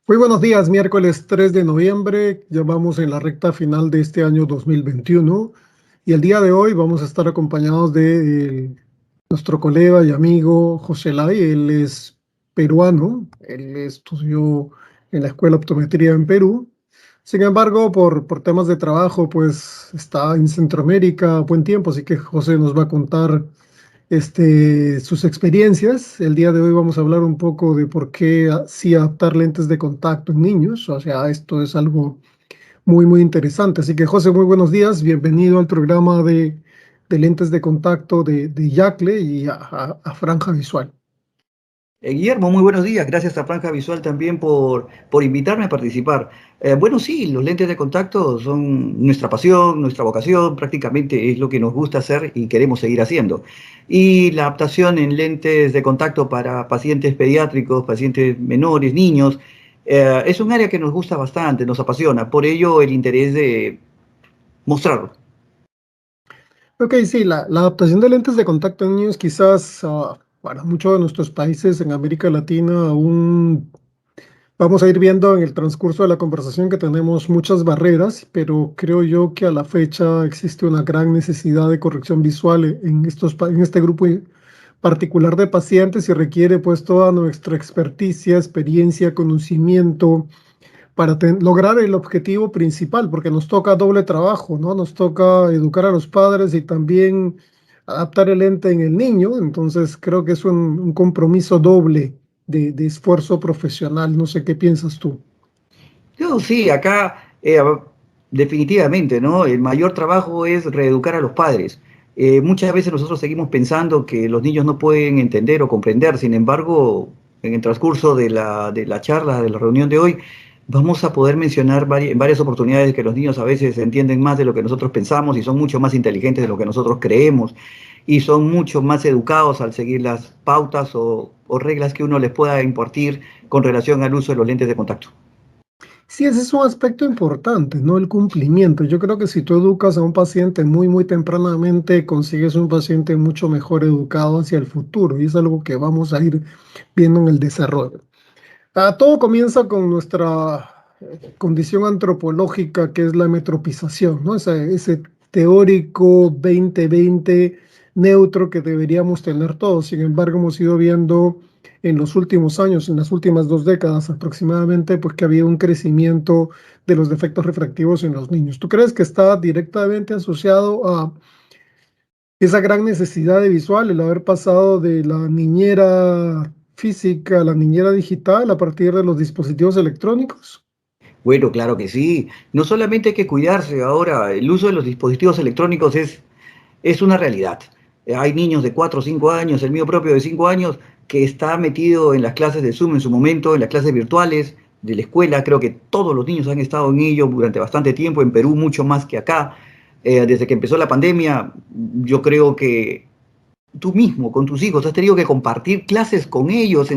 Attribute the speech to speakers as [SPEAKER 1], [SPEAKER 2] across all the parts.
[SPEAKER 1] Muy buenos días, miércoles 3 de noviembre, ya vamos en la recta final de este año 2021 y el día de hoy vamos a estar acompañados de nuestro colega y amigo José Lai. Él es peruano, él estudió en la Escuela de Optometría en Perú. Sin embargo, por temas de trabajo, pues está en Centroamérica a buen tiempo, así que José nos va a contar sus experiencias. El día de hoy vamos a hablar un poco de por qué sí adaptar lentes de contacto en niños. O sea, esto es algo muy, muy interesante. Así que, José, muy buenos días. Bienvenido al programa de lentes de contacto de Yacle y a Franja Visual.
[SPEAKER 2] Guillermo, muy buenos días. Gracias a Franja Visual también por invitarme a participar. Bueno, sí, los lentes de contacto son nuestra pasión, nuestra vocación, prácticamente es lo que nos gusta hacer y queremos seguir haciendo. Y la adaptación en lentes de contacto para pacientes pediátricos, pacientes menores, niños, es un área que nos gusta bastante, nos apasiona. Por ello, el interés de mostrarlo.
[SPEAKER 1] Ok, sí, la adaptación de lentes de contacto en niños quizás para muchos de nuestros países en América Latina aún vamos a ir viendo en el transcurso de la conversación que tenemos muchas barreras, pero creo yo que a la fecha existe una gran necesidad de corrección visual en este grupo particular de pacientes y requiere pues toda nuestra experticia, experiencia, conocimiento para lograr el objetivo principal, porque nos toca doble trabajo, ¿no? Nos toca educar a los padres y también adaptar el ente en el niño, entonces creo que es un compromiso doble de esfuerzo profesional. No sé qué piensas tú.
[SPEAKER 2] Yo sí, acá definitivamente, ¿no? El mayor trabajo es reeducar a los padres. Muchas veces nosotros seguimos pensando que los niños no pueden entender o comprender, sin embargo, en el transcurso de la charla, de la reunión de hoy, vamos a poder mencionar en varias oportunidades que los niños a veces entienden más de lo que nosotros pensamos y son mucho más inteligentes de lo que nosotros creemos y son mucho más educados al seguir las pautas o reglas que uno les pueda impartir con relación al uso de los lentes de contacto.
[SPEAKER 1] Sí, ese es un aspecto importante, ¿no? El cumplimiento. Yo creo que si tú educas a un paciente muy, muy tempranamente, consigues un paciente mucho mejor educado hacia el futuro y es algo que vamos a ir viendo en el desarrollo. Todo comienza con nuestra condición antropológica, que es la metropización, ¿no? Ese teórico 2020 neutro que deberíamos tener todos. Sin embargo, hemos ido viendo en los últimos años, en las últimas 2 décadas aproximadamente, pues que había un crecimiento de los defectos refractivos en los niños. ¿Tú crees que está directamente asociado a esa gran necesidad de visual, el haber pasado de la niñera física a la niñera digital a partir de los dispositivos electrónicos?
[SPEAKER 2] Bueno, claro que sí. No solamente hay que cuidarse ahora, el uso de los dispositivos electrónicos es una realidad. Hay niños de 4 o 5 años, el mío propio de 5 años, que está metido en las clases de Zoom en su momento, en las clases virtuales de la escuela. Creo que todos los niños han estado en ello durante bastante tiempo, en Perú mucho más que acá. Desde que empezó la pandemia, yo creo que tú mismo, con tus hijos, has tenido que compartir clases con ellos,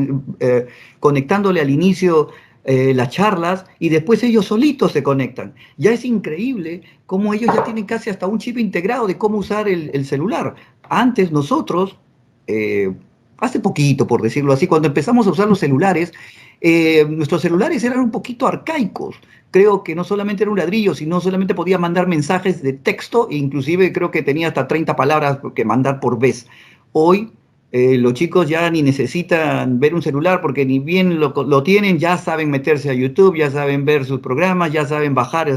[SPEAKER 2] conectándole al inicio las charlas y después ellos solitos se conectan. Ya es increíble cómo ellos ya tienen casi hasta un chip integrado de cómo usar el celular. Antes nosotros, eh, hace poquito por decirlo así, cuando empezamos a usar los celulares, nuestros celulares eran un poquito arcaicos. Creo que no solamente era un ladrillo, sino solamente podía mandar mensajes de texto, e inclusive creo que tenía hasta 30 palabras que mandar por vez. Hoy los chicos ya ni necesitan ver un celular porque ni bien lo tienen, ya saben meterse a YouTube, ya saben ver sus programas, ya saben bajar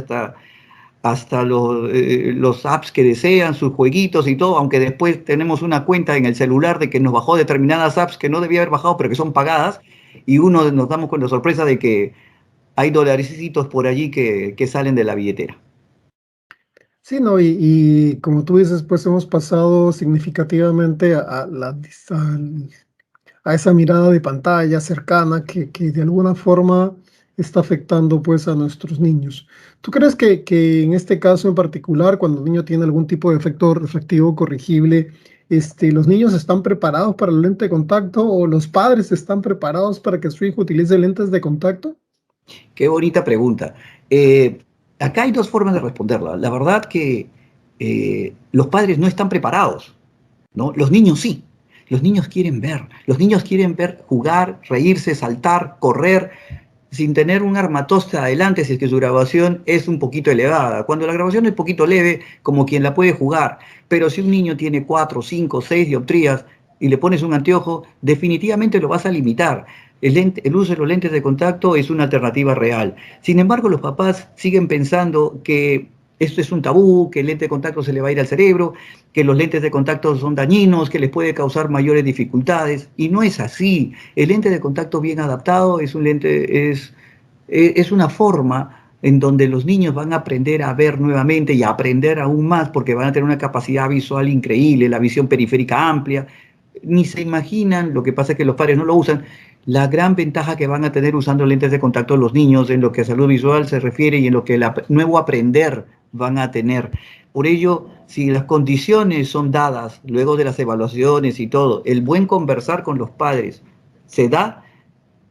[SPEAKER 2] hasta los apps que desean, sus jueguitos y todo, aunque después tenemos una cuenta en el celular de que nos bajó determinadas apps que no debía haber bajado, pero que son pagadas, y uno nos damos con la sorpresa de que hay dolarcitos por allí que salen de la billetera.
[SPEAKER 1] Sí, no, y como tú dices, pues hemos pasado significativamente a esa mirada de pantalla cercana que de alguna forma está afectando pues a nuestros niños. ¿Tú crees que en este caso en particular, cuando un niño tiene algún tipo de efecto refractivo corregible, los niños están preparados para el lente de contacto o los padres están preparados para que su hijo utilice lentes de contacto?
[SPEAKER 2] Qué bonita pregunta. Eh, Acá hay dos formas de responderla. La verdad que los padres no están preparados, ¿no? Los niños sí. Los niños quieren ver. Los niños quieren ver jugar, reírse, saltar, correr. sin tener un armatoste adelante si es que su grabación es un poquito elevada. Cuando la grabación es un poquito leve, como quien la puede jugar, pero si un niño tiene 4, 5, 6 dioptrías y le pones un anteojo, definitivamente lo vas a limitar. El uso de los lentes de contacto es una alternativa real. Sin embargo, los papás siguen pensando que esto es un tabú, que el lente de contacto se le va a ir al cerebro, que los lentes de contacto son dañinos, que les puede causar mayores dificultades, y no es así. El lente de contacto bien adaptado es un lente, es una forma en donde los niños van a aprender a ver nuevamente y a aprender aún más porque van a tener una capacidad visual increíble, la visión periférica amplia. Ni se imaginan, lo que pasa es que los padres no lo usan, la gran ventaja que van a tener usando lentes de contacto los niños en lo que a salud visual se refiere y en lo que el nuevo aprender van a tener. Por ello, si las condiciones son dadas luego de las evaluaciones y todo, el buen conversar con los padres se da,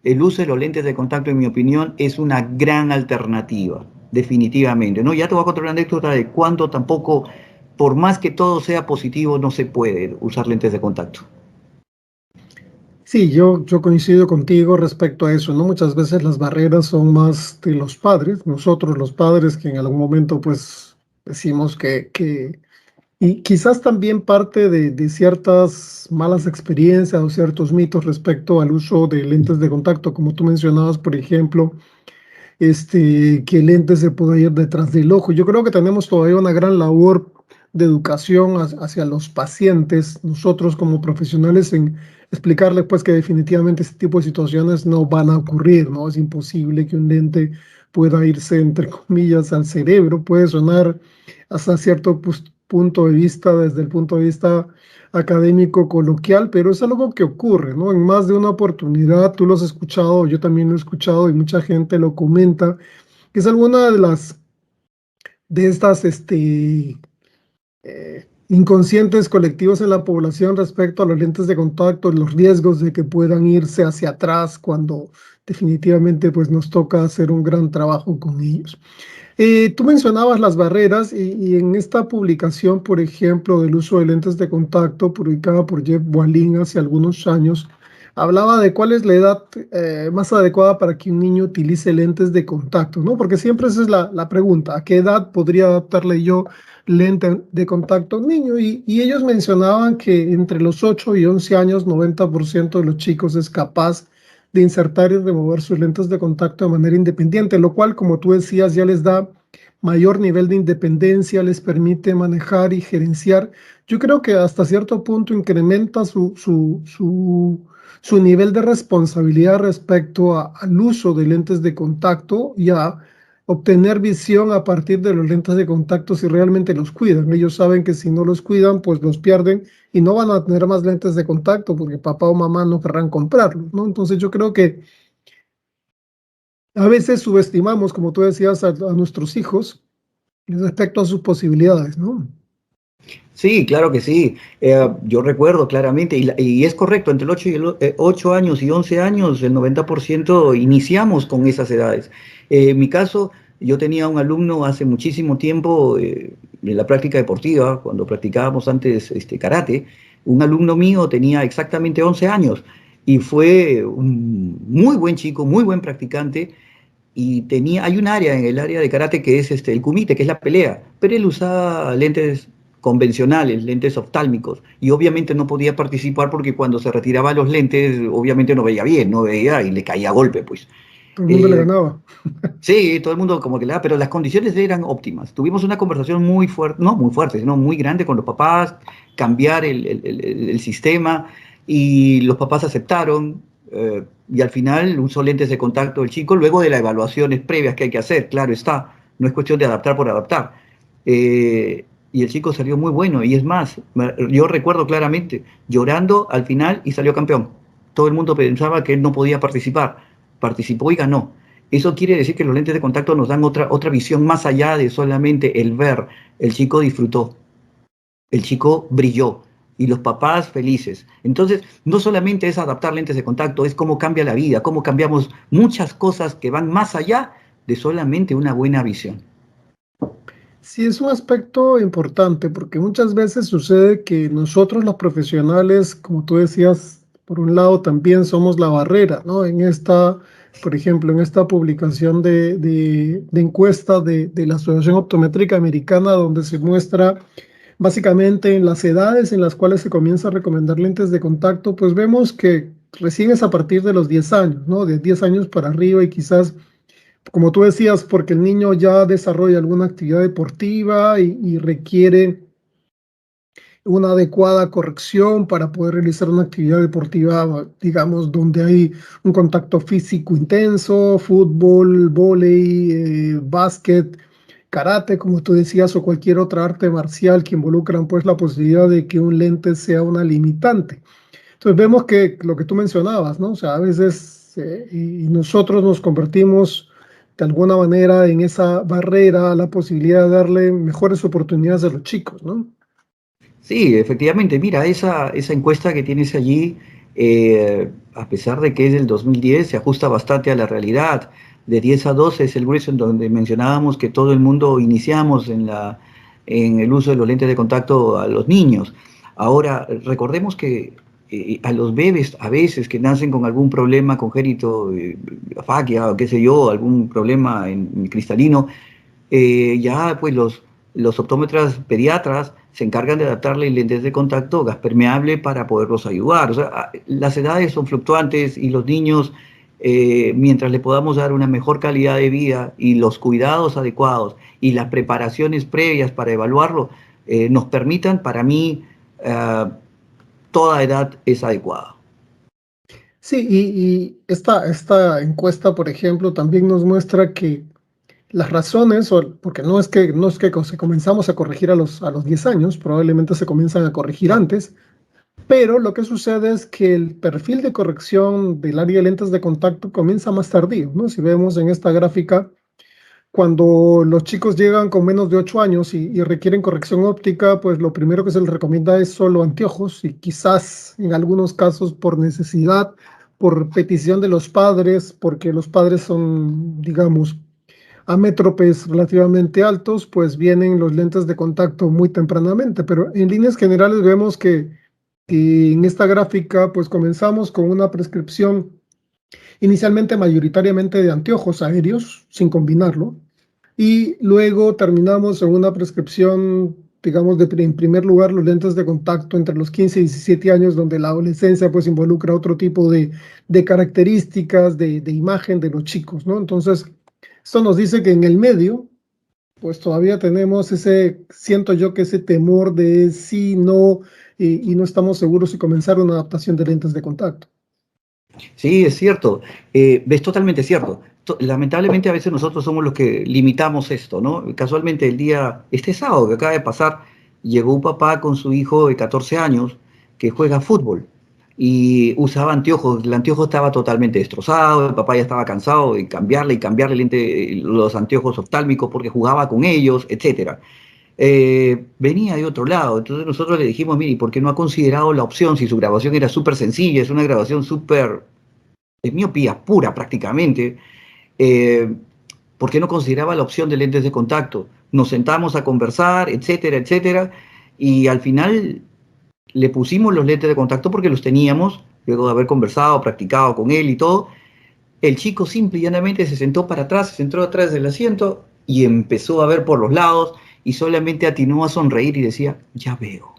[SPEAKER 2] el uso de los lentes de contacto, en mi opinión, es una gran alternativa, definitivamente, ¿no? Ya te voy a contar una anécdota de cuando tampoco, por más que todo sea positivo, no se puede usar lentes de contacto.
[SPEAKER 1] Sí, yo coincido contigo respecto a eso, ¿no? Muchas veces las barreras son más de los padres, nosotros los padres que en algún momento pues decimos y quizás también parte de ciertas malas experiencias o ciertos mitos respecto al uso de lentes de contacto, como tú mencionabas, por ejemplo, que el lente se pueda ir detrás del ojo. Yo creo que tenemos todavía una gran labor de educación hacia los pacientes, nosotros como profesionales, en explicarles pues que definitivamente este tipo de situaciones no van a ocurrir, ¿no? Es imposible que un lente pueda irse, entre comillas, al cerebro. Puede sonar hasta cierto punto de vista, desde el punto de vista académico coloquial, pero es algo que ocurre, ¿no? En más de una oportunidad, tú lo has escuchado, yo también lo he escuchado y mucha gente lo comenta, que es alguna de estas inconscientes colectivos en la población respecto a los lentes de contacto, los riesgos de que puedan irse hacia atrás cuando definitivamente pues nos toca hacer un gran trabajo con ellos. Tú mencionabas las barreras y en esta publicación, por ejemplo, del uso de lentes de contacto, publicada por Jeff Walin hace algunos años, hablaba de cuál es la edad más adecuada para que un niño utilice lentes de contacto, ¿no? Porque siempre esa es la pregunta, ¿a qué edad podría adaptarle yo lente de contacto a un niño? Y ellos mencionaban que entre los 8 y 11 años, 90% de los chicos es capaz de insertar y remover sus lentes de contacto de manera independiente, lo cual, como tú decías, ya les da mayor nivel de independencia, les permite manejar y gerenciar. Yo creo que hasta cierto punto incrementa su nivel de responsabilidad respecto al uso de lentes de contacto y a obtener visión a partir de los lentes de contacto si realmente los cuidan. Ellos saben que si no los cuidan, pues los pierden y no van a tener más lentes de contacto porque papá o mamá no querrán comprarlos, ¿no? Entonces yo creo que a veces subestimamos, como tú decías, a nuestros hijos respecto a sus posibilidades, ¿no?
[SPEAKER 2] Sí, claro que sí. Yo recuerdo claramente, y es correcto, entre el 8, 8 años y 11 años, el 90% iniciamos con esas edades. En mi caso, yo tenía un alumno hace muchísimo tiempo en la práctica deportiva, cuando practicábamos antes karate, un alumno mío tenía exactamente 11 años y fue un muy buen chico, muy buen practicante. Y hay un área en el área de karate que es el kumite, que es la pelea, pero él usaba lentes convencionales, lentes oftálmicos, y obviamente no podía participar porque cuando se retiraba los lentes, obviamente no veía bien, no veía y le caía a golpe, pues.
[SPEAKER 1] Todo el mundo le
[SPEAKER 2] Eh,
[SPEAKER 1] ganaba.
[SPEAKER 2] sí, todo el mundo como que le da, pero las condiciones eran óptimas. Tuvimos una conversación muy fuerte, no muy fuerte, sino muy grande con los papás, cambiar el sistema, y los papás aceptaron, y al final usó lentes de contacto el chico, luego de las evaluaciones previas que hay que hacer, claro está, no es cuestión de adaptar por adaptar. Y el chico salió muy bueno, y es más, yo recuerdo claramente, llorando al final y salió campeón. Todo el mundo pensaba que él no podía participar, participó y ganó. Eso quiere decir que los lentes de contacto nos dan otra visión más allá de solamente el ver. El chico disfrutó, el chico brilló y los papás felices. Entonces, no solamente es adaptar lentes de contacto, es cómo cambia la vida, cómo cambiamos muchas cosas que van más allá de solamente una buena visión.
[SPEAKER 1] Sí, es un aspecto importante porque muchas veces sucede que nosotros los profesionales, como tú decías, por un lado también somos la barrera, ¿no? En esta por ejemplo, en esta publicación de encuesta de la Asociación Optométrica Americana, donde se muestra básicamente en las edades en las cuales se comienza a recomendar lentes de contacto, pues vemos que recién es a partir de los 10 años, ¿no? De 10 años para arriba y quizás, como tú decías, porque el niño ya desarrolla alguna actividad deportiva y requiere una adecuada corrección para poder realizar una actividad deportiva, digamos, donde hay un contacto físico intenso, fútbol, vóley, básquet, karate, como tú decías, o cualquier otra arte marcial que involucran pues la posibilidad de que un lente sea una limitante. Entonces vemos que lo que tú mencionabas, ¿no? O sea, a veces y nosotros nos convertimos de alguna manera en esa barrera a la posibilidad de darle mejores oportunidades a los chicos, ¿no?
[SPEAKER 2] Sí, efectivamente, mira, esa encuesta que tienes allí, a pesar de que es del 2010, se ajusta bastante a la realidad. De 10 a 12 es el grueso en donde mencionábamos que todo el mundo iniciamos en el uso de los lentes de contacto a los niños. Ahora, recordemos que a los bebés a veces que nacen con algún problema congénito, afaquia o qué sé yo, algún problema en cristalino, ya pues los optómetras pediatras se encargan de adaptarle lentes de contacto gas permeable para poderlos ayudar. O sea, las edades son fluctuantes y los niños, mientras le podamos dar una mejor calidad de vida y los cuidados adecuados y las preparaciones previas para evaluarlo, nos permitan, para mí, toda edad es adecuada.
[SPEAKER 1] Sí, y esta encuesta, por ejemplo, también nos muestra que las razones, porque no es que se comenzamos a corregir a los 10 años, probablemente se comienzan a corregir antes, pero lo que sucede es que el perfil de corrección del área de lentes de contacto comienza más tardío, ¿no? Si vemos en esta gráfica, cuando los chicos llegan con menos de 8 años y requieren corrección óptica, pues lo primero que se les recomienda es solo anteojos y quizás en algunos casos por necesidad, por petición de los padres, porque los padres son, digamos, amétropes relativamente altos, pues vienen los lentes de contacto muy tempranamente, pero en líneas generales vemos que en esta gráfica pues comenzamos con una prescripción inicialmente mayoritariamente de anteojos aéreos, sin combinarlo, y luego terminamos en una prescripción, digamos, en primer lugar los lentes de contacto entre los 15 y 17 años, donde la adolescencia pues involucra otro tipo de características de imagen de los chicos, ¿no? Entonces, esto nos dice que en el medio, pues todavía tenemos siento yo que ese temor de sí, no, y no estamos seguros si comenzar una adaptación de lentes de contacto.
[SPEAKER 2] Sí, es cierto, es totalmente cierto. Lamentablemente a veces nosotros somos los que limitamos esto, ¿no? Casualmente este sábado que acaba de pasar, llegó un papá con su hijo de 14 años que juega fútbol y usaba anteojos, el anteojo estaba totalmente destrozado, el papá ya estaba cansado de cambiarle y cambiarle los anteojos oftálmicos porque jugaba con ellos, etcétera. Venía de otro lado. Entonces nosotros le dijimos, mire, ¿por qué no ha considerado la opción si su grabación era súper sencilla? Es una grabación súper de miopía pura prácticamente. eh, ¿Por qué no consideraba la opción de lentes de contacto? Nos sentamos a conversar, etcétera, etcétera, y al final le pusimos los lentes de contacto porque los teníamos, luego de haber conversado, practicado con él y todo. El chico simple y llanamente se sentó para atrás, se sentó atrás del asiento y empezó a ver por los lados y solamente atinó a sonreír y decía, ya veo.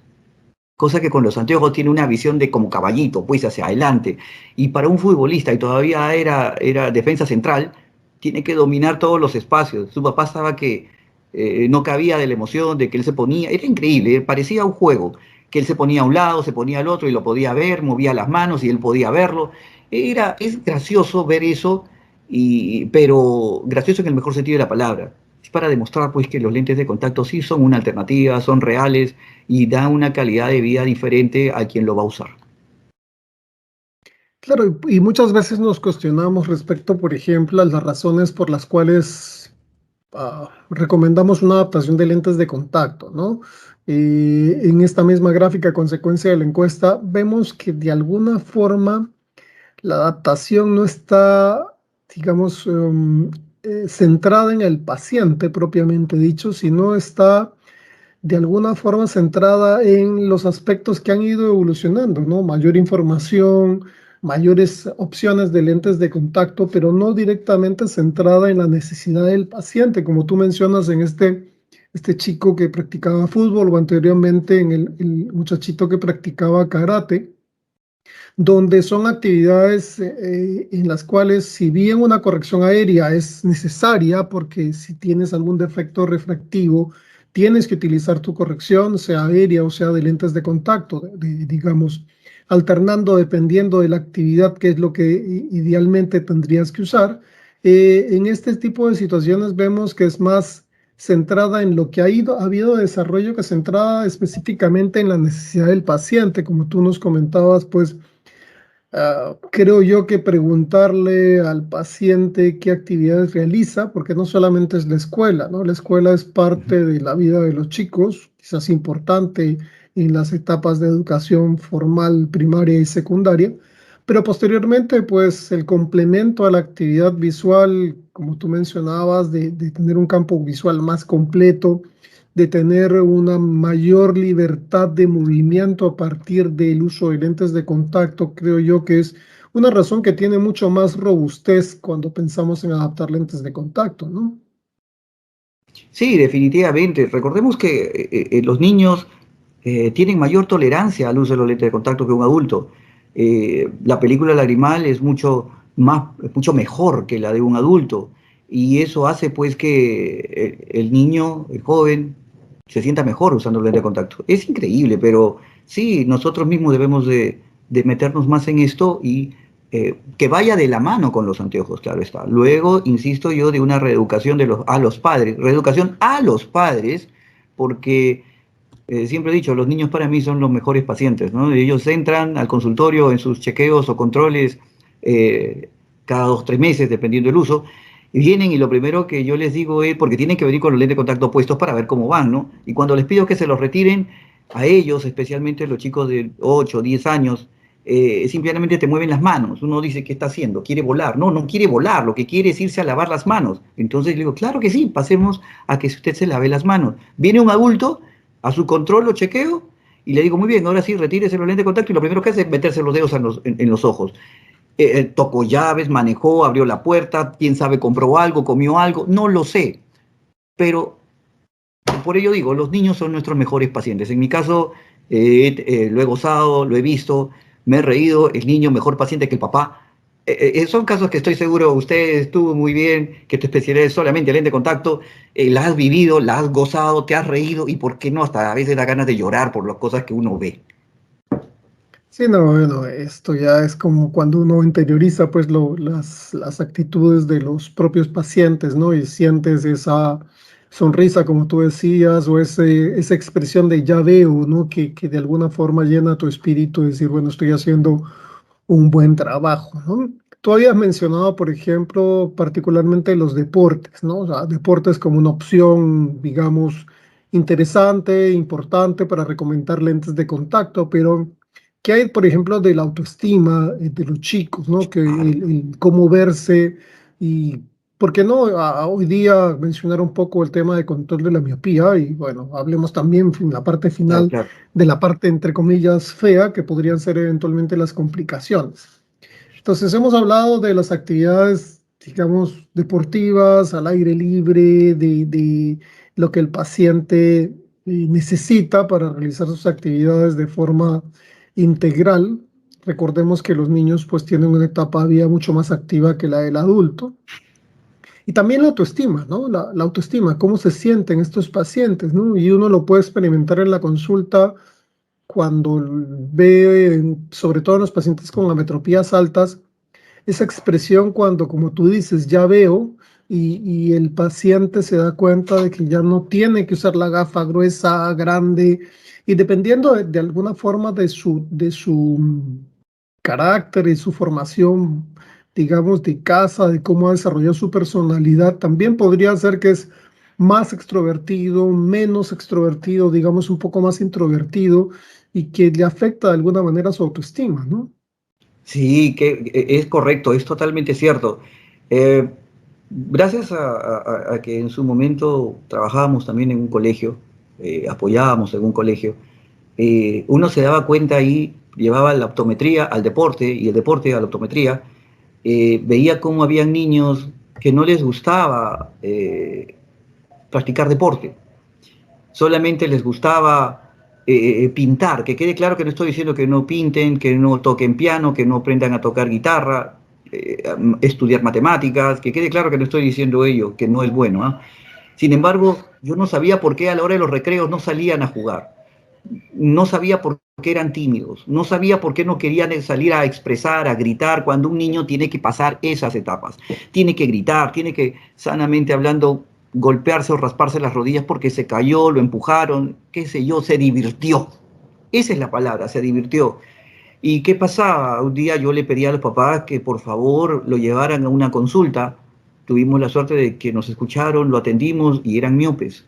[SPEAKER 2] Cosa que con los anteojos tiene una visión de como caballito, pues hacia adelante. Y para un futbolista, y todavía era defensa central, tiene que dominar todos los espacios. Su papá estaba que no cabía de la emoción, de que él se ponía, era increíble, parecía un juego, que él se ponía a un lado, se ponía al otro y lo podía ver, movía las manos y él podía verlo. Es gracioso ver eso, pero gracioso en el mejor sentido de la palabra. Es para demostrar pues que los lentes de contacto sí son una alternativa, son reales y dan una calidad de vida diferente a quien lo va a usar.
[SPEAKER 1] Claro, y muchas veces nos cuestionamos respecto, por ejemplo, a las razones por las cuales recomendamos una adaptación de lentes de contacto, ¿no? En esta misma gráfica, consecuencia de la encuesta, vemos que de alguna forma la adaptación no está, digamos, centrada en el paciente propiamente dicho, sino está de alguna forma centrada en los aspectos que han ido evolucionando, ¿no? Mayor información, mayores opciones de lentes de contacto, pero no directamente centrada en la necesidad del paciente, como tú mencionas en este chico que practicaba fútbol o anteriormente en el muchachito que practicaba karate, donde son actividades en las cuales si bien una corrección aérea es necesaria, porque si tienes algún defecto refractivo, tienes que utilizar tu corrección, sea aérea o sea de lentes de contacto, digamos, alternando dependiendo de la actividad, que es lo que idealmente tendrías que usar. En este tipo de situaciones vemos que es más centrada en lo que ha habido desarrollo que centrada específicamente en la necesidad del paciente, como tú nos comentabas, pues creo yo que preguntarle al paciente qué actividades realiza, porque no solamente es la escuela, ¿no? La escuela es parte de la vida de los chicos, quizás importante en las etapas de educación formal, primaria y secundaria, pero posteriormente, pues el complemento a la actividad visual, como tú mencionabas, de tener un campo visual más completo, de tener una mayor libertad de movimiento a partir del uso de lentes de contacto, creo yo que es una razón que tiene mucho más robustez cuando pensamos en adaptar lentes de contacto, ¿no?
[SPEAKER 2] Sí, definitivamente. Recordemos que los niños tienen mayor tolerancia al uso de los lentes de contacto que un adulto. La película lagrimal es mucho mejor que la de un adulto y eso hace pues que el niño, el joven, se sienta mejor usando el lente de contacto. Es increíble, pero sí, nosotros mismos debemos de meternos más en esto y que vaya de la mano con los anteojos, claro está. Luego, insisto yo, de una reeducación a los padres, reeducación a los padres, porque siempre he dicho, los niños para mí son los mejores pacientes, ¿no? Ellos entran al consultorio en sus chequeos o controles cada 2, 3 meses, dependiendo del uso, y vienen y lo primero que yo les digo es, porque tienen que venir con los lentes de contacto puestos para ver cómo van, ¿no? Y cuando les pido que se los retiren, a ellos, especialmente los chicos de 8 o 10 años, simplemente te mueven las manos. Uno dice, ¿qué está haciendo? ¿Quiere volar? No, no quiere volar, lo que quiere es irse a lavar las manos. Entonces le digo, claro que sí, pasemos a que usted se lave las manos. Viene un adulto, a su control lo chequeo y le digo, muy bien, ahora sí, retírese los lentes de contacto y lo primero que hace es meterse los dedos en los ojos. Tocó llaves, manejó, abrió la puerta, quién sabe, compró algo, comió algo, no lo sé. Pero por ello digo, los niños son nuestros mejores pacientes. En mi caso, lo he gozado, lo he visto, me he reído, el niño mejor paciente que el papá. Son casos que estoy seguro, usted estuvo muy bien, que tu especialidad es solamente lente de contacto, la has vivido, la has gozado, te has reído y por qué no, hasta a veces da ganas de llorar por las cosas que uno ve.
[SPEAKER 1] Sí, no, bueno, esto ya es como cuando uno interioriza pues las actitudes de los propios pacientes, ¿no? Y sientes esa sonrisa, como tú decías, o esa expresión de ya veo, ¿no? Que de alguna forma llena tu espíritu, decir, bueno, estoy haciendo un buen trabajo, ¿no? Tú habías mencionado, por ejemplo, particularmente los deportes, ¿no? O sea, deportes como una opción, digamos, interesante, importante para recomendar lentes de contacto, pero ¿qué hay, por ejemplo, de la autoestima de los chicos, ¿no? Que el cómo verse y, ¿por qué no? Hoy día mencionar un poco el tema de control de la miopía y, bueno, hablemos también en la parte
[SPEAKER 2] Claro,
[SPEAKER 1] final
[SPEAKER 2] claro.
[SPEAKER 1] de la parte, entre comillas, fea, que podrían ser eventualmente las complicaciones. Entonces, hemos hablado de las actividades, digamos, deportivas, al aire libre, de lo que el paciente necesita para realizar sus actividades de forma integral. Recordemos que los niños pues tienen una etapa de vida mucho más activa que la del adulto. Y también la autoestima, ¿no? La autoestima, cómo se sienten estos pacientes, ¿no? Y uno lo puede experimentar en la consulta cuando ve, sobre todo en los pacientes con ametropías altas, esa expresión cuando, como tú dices, ya veo y el paciente se da cuenta de que ya no tiene que usar la gafa gruesa, grande, y dependiendo de alguna forma de su carácter y su formación, digamos, de casa, de cómo ha desarrollado su personalidad, también podría ser que es más extrovertido, menos extrovertido, digamos, un poco más introvertido y que le afecta de alguna manera su autoestima, ¿no?
[SPEAKER 2] Sí, que es correcto, es totalmente cierto. Eh, Gracias a que en su momento trabajábamos también en un colegio, apoyábamos en un colegio, uno se daba cuenta ahí llevaba la optometría al deporte y el deporte a la optometría, veía cómo había niños que no les gustaba practicar deporte, solamente les gustaba pintar. Que quede claro que no estoy diciendo que no pinten, que no toquen piano, que no aprendan a tocar guitarra, estudiar matemáticas, que quede claro que no estoy diciendo ello, que no es bueno, ¿eh? Sin embargo, yo no sabía por qué a la hora de los recreos no salían a jugar, no sabía por qué eran tímidos, no sabía por qué no querían salir a expresar, a gritar, cuando un niño tiene que pasar esas etapas. Tiene que gritar, tiene que, sanamente hablando, golpearse o rasparse las rodillas porque se cayó, lo empujaron, qué sé yo, se divirtió. Esa es la palabra, se divirtió. ¿Y qué pasaba? Un día yo le pedí a los papás que por favor lo llevaran a una consulta. Tuvimos la suerte de que nos escucharon, lo atendimos y eran miopes.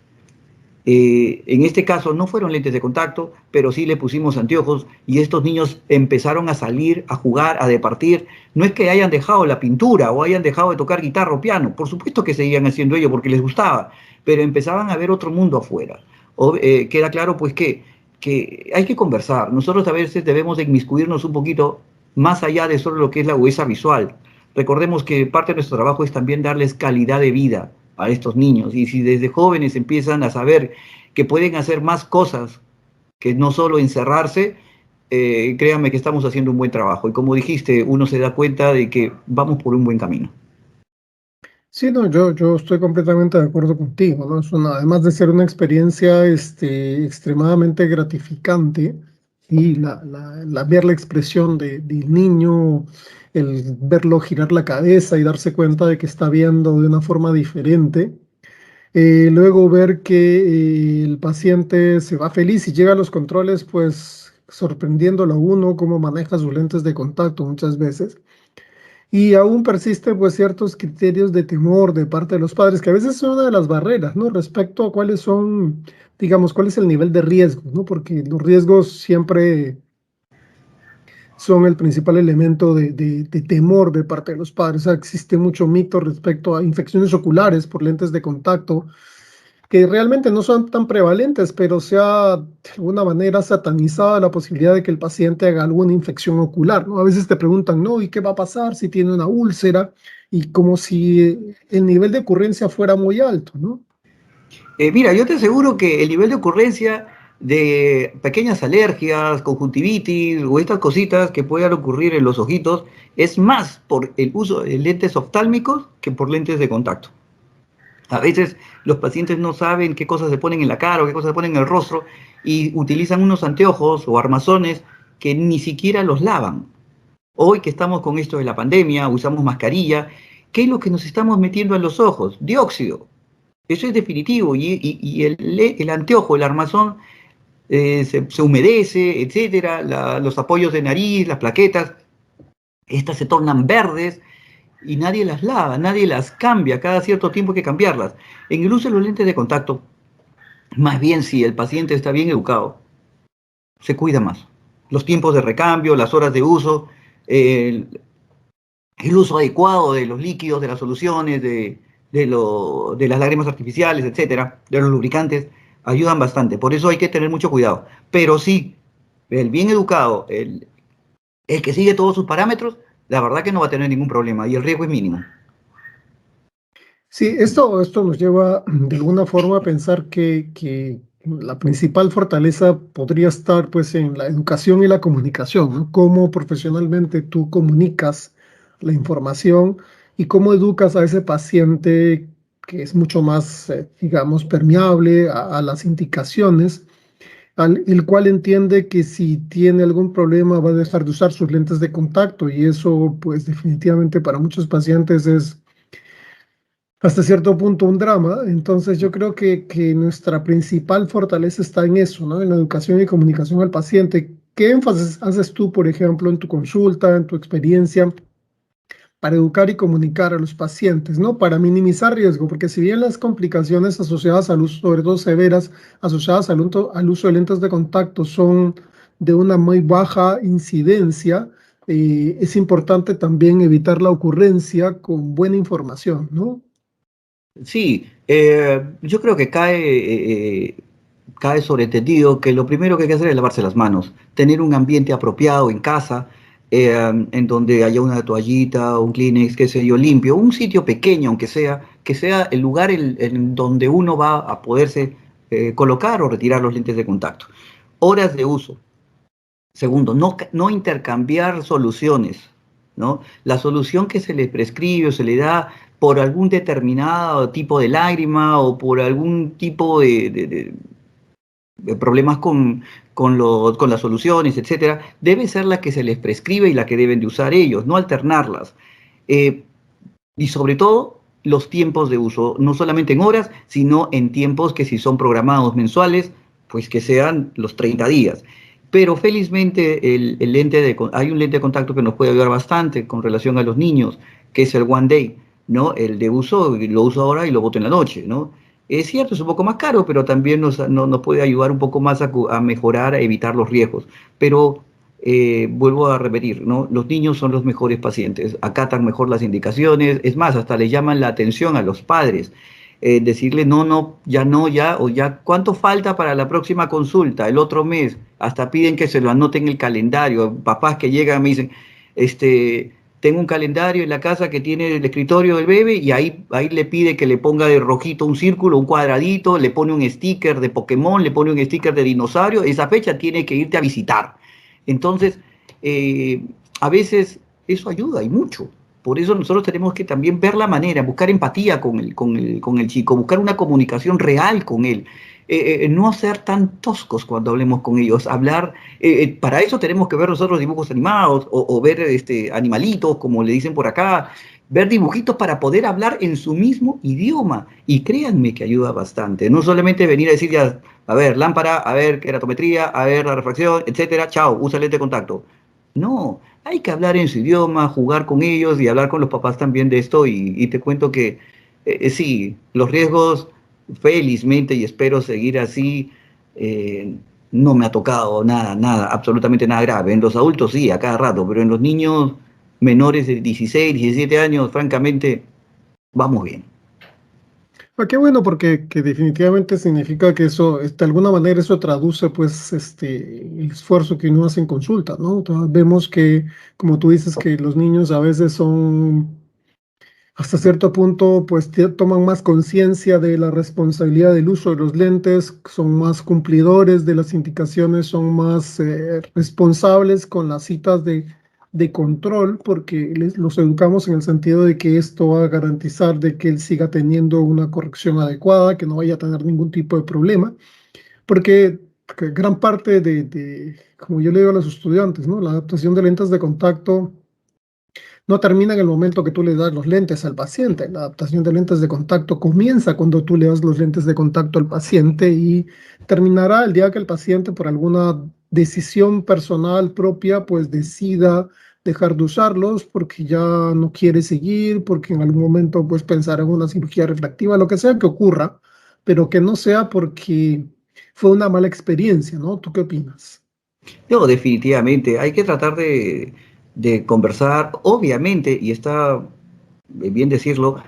[SPEAKER 2] En este caso no fueron lentes de contacto, pero sí le pusimos anteojos y estos niños empezaron a salir, a jugar, a departir. No es que hayan dejado la pintura o hayan dejado de tocar guitarra o piano, por supuesto que seguían haciendo ello porque les gustaba, pero empezaban a ver otro mundo afuera. Queda claro pues que hay que conversar. Nosotros a veces debemos de inmiscuirnos un poquito más allá de solo lo que es la agudeza visual. Recordemos que parte de nuestro trabajo es también darles calidad de vida a estos niños. Y si desde jóvenes empiezan a saber que pueden hacer más cosas que no solo encerrarse, créanme que estamos haciendo un buen trabajo. Y como dijiste, uno se da cuenta de que vamos por un buen camino.
[SPEAKER 1] Sí, no, yo estoy completamente de acuerdo contigo, ¿no? Además de ser una experiencia extremadamente gratificante y ver la expresión del niño, el verlo girar la cabeza y darse cuenta de que está viendo de una forma diferente. Luego ver que el paciente se va feliz y llega a los controles, pues sorprendiéndolo a uno cómo maneja sus lentes de contacto muchas veces. Y aún persisten pues ciertos criterios de temor de parte de los padres, que a veces son una de las barreras, ¿no? Respecto a cuáles son, digamos, cuál es el nivel de riesgo, ¿no? Porque los riesgos siempre son el principal elemento de temor de parte de los padres. O sea, existe mucho mito respecto a infecciones oculares por lentes de contacto, que realmente no son tan prevalentes, pero se ha de alguna manera satanizado la posibilidad de que el paciente haga alguna infección ocular, ¿no? A veces te preguntan, ¿no? ¿Y qué va a pasar si tiene una úlcera? Y como si el nivel de ocurrencia fuera muy alto, ¿no?
[SPEAKER 2] Mira, yo te aseguro que el nivel de ocurrencia de pequeñas alergias, conjuntivitis o estas cositas que puedan ocurrir en los ojitos es más por el uso de lentes oftálmicos que por lentes de contacto. A veces los pacientes no saben qué cosas se ponen en la cara o qué cosas se ponen en el rostro y utilizan unos anteojos o armazones que ni siquiera los lavan. Hoy que estamos con esto de la pandemia, usamos mascarilla, ¿qué es lo que nos estamos metiendo en los ojos? Dióxido. Eso es definitivo. Y el anteojo, el armazón, se humedece, etcétera. Los apoyos de nariz, las plaquetas, estas se tornan verdes y nadie las lava, nadie las cambia. Cada cierto tiempo hay que cambiarlas. En el uso de los lentes de contacto, más bien si el paciente está bien educado, se cuida más. Los tiempos de recambio, las horas de uso, el, el uso adecuado de los líquidos, de las soluciones, de las lágrimas artificiales, etcétera, de los lubricantes, ayudan bastante. Por eso hay que tener mucho cuidado. Pero sí, el bien educado, el que sigue todos sus parámetros, la verdad que no va a tener ningún problema y el riesgo es mínimo.
[SPEAKER 1] Sí, esto nos lleva de alguna forma a pensar que la principal fortaleza podría estar pues en la educación y la comunicación, ¿no? Cómo profesionalmente tú comunicas la información y cómo educas a ese paciente que es mucho más, digamos, permeable a las indicaciones, el cual entiende que si tiene algún problema va a dejar de usar sus lentes de contacto y eso pues definitivamente para muchos pacientes es hasta cierto punto un drama. Entonces yo creo que nuestra principal fortaleza está en eso, ¿no? En la educación y comunicación al paciente. ¿Qué énfasis haces tú, por ejemplo, en tu consulta, en tu experiencia, para educar y comunicar a los pacientes, ¿no? Para minimizar riesgo, porque si bien las complicaciones asociadas al uso, sobre todo severas, asociadas al uso de lentes de contacto son de una muy baja incidencia, es importante también evitar la ocurrencia con buena información, ¿no?
[SPEAKER 2] Sí, yo creo que cae cae sobreentendido que lo primero que hay que hacer es lavarse las manos, tener un ambiente apropiado en casa, en donde haya una toallita, un Kleenex, qué sé yo, limpio, un sitio pequeño, aunque sea, que sea el lugar en donde uno va a poderse colocar o retirar los lentes de contacto. Horas de uso. Segundo, no intercambiar soluciones, ¿no? La solución que se le prescribe o se le da por algún determinado tipo de lágrima o por algún tipo de problemas con las soluciones, etcétera, debe ser la que se les prescribe y la que deben de usar ellos, no alternarlas. Eh, y sobre todo los tiempos de uso, no solamente en horas, sino en tiempos que si son programados mensuales, pues que sean los 30 días. Pero felizmente hay un lente de contacto que nos puede ayudar bastante con relación a los niños, que es el One Day, ¿no? El de uso, lo uso ahora y lo boto en la noche, ¿no? Es cierto, es un poco más caro, pero también nos puede ayudar un poco más a mejorar, a evitar los riesgos. Pero vuelvo a repetir, ¿no? Los niños son los mejores pacientes, acatan mejor las indicaciones, es más, hasta les llaman la atención a los padres, decirle no, no, ya, o ya, ¿cuánto falta para la próxima consulta? El otro mes, hasta piden que se lo anoten en el calendario, papás que llegan me dicen, tengo un calendario en la casa que tiene el escritorio del bebé y ahí le pide que le ponga de rojito un círculo, un cuadradito, le pone un sticker de Pokémon, le pone un sticker de dinosaurio, esa fecha tiene que irte a visitar. Entonces, eh, a veces eso ayuda y mucho. Por eso nosotros tenemos que también ver la manera, buscar empatía con el chico, buscar una comunicación real con él. No ser tan toscos cuando hablemos con ellos, hablar, para eso tenemos que ver nosotros dibujos animados o ver animalitos, como le dicen por acá, ver dibujitos para poder hablar en su mismo idioma. Y créanme que ayuda bastante. No solamente venir a decir ya, a ver, lámpara, a ver keratometría, a ver la refracción, etcétera, chao, usa lente de contacto. No, hay que hablar en su idioma, jugar con ellos y hablar con los papás también de esto. Y te cuento que sí, los riesgos, felizmente, y espero seguir así, eh, no me ha tocado nada, nada, absolutamente nada grave. En los adultos sí, a cada rato, pero en los niños menores de 16, 17 años, francamente, vamos bien.
[SPEAKER 1] Qué bueno, porque que definitivamente significa que eso, de alguna manera eso traduce pues el esfuerzo que uno hace en consulta, ¿no? Entonces, vemos que, como tú dices, que los niños a veces son, hasta cierto punto, pues toman más conciencia de la responsabilidad del uso de los lentes, son más cumplidores de las indicaciones, son más responsables con las citas de control, porque los educamos en el sentido de que esto va a garantizar de que él siga teniendo una corrección adecuada, que no vaya a tener ningún tipo de problema, porque que gran parte como yo le digo a los estudiantes, ¿no? La adaptación de lentes de contacto no termina en el momento que tú le das los lentes al paciente. La adaptación de lentes de contacto comienza cuando tú le das los lentes de contacto al paciente y terminará el día que el paciente, por alguna decisión personal propia, pues decida dejar de usarlos porque ya no quiere seguir, porque en algún momento pues pensará en una cirugía refractiva, lo que sea que ocurra, pero que no sea porque fue una mala experiencia, ¿no? ¿Tú qué opinas?
[SPEAKER 2] No, definitivamente, hay que tratar de conversar, obviamente, y está bien decirlo,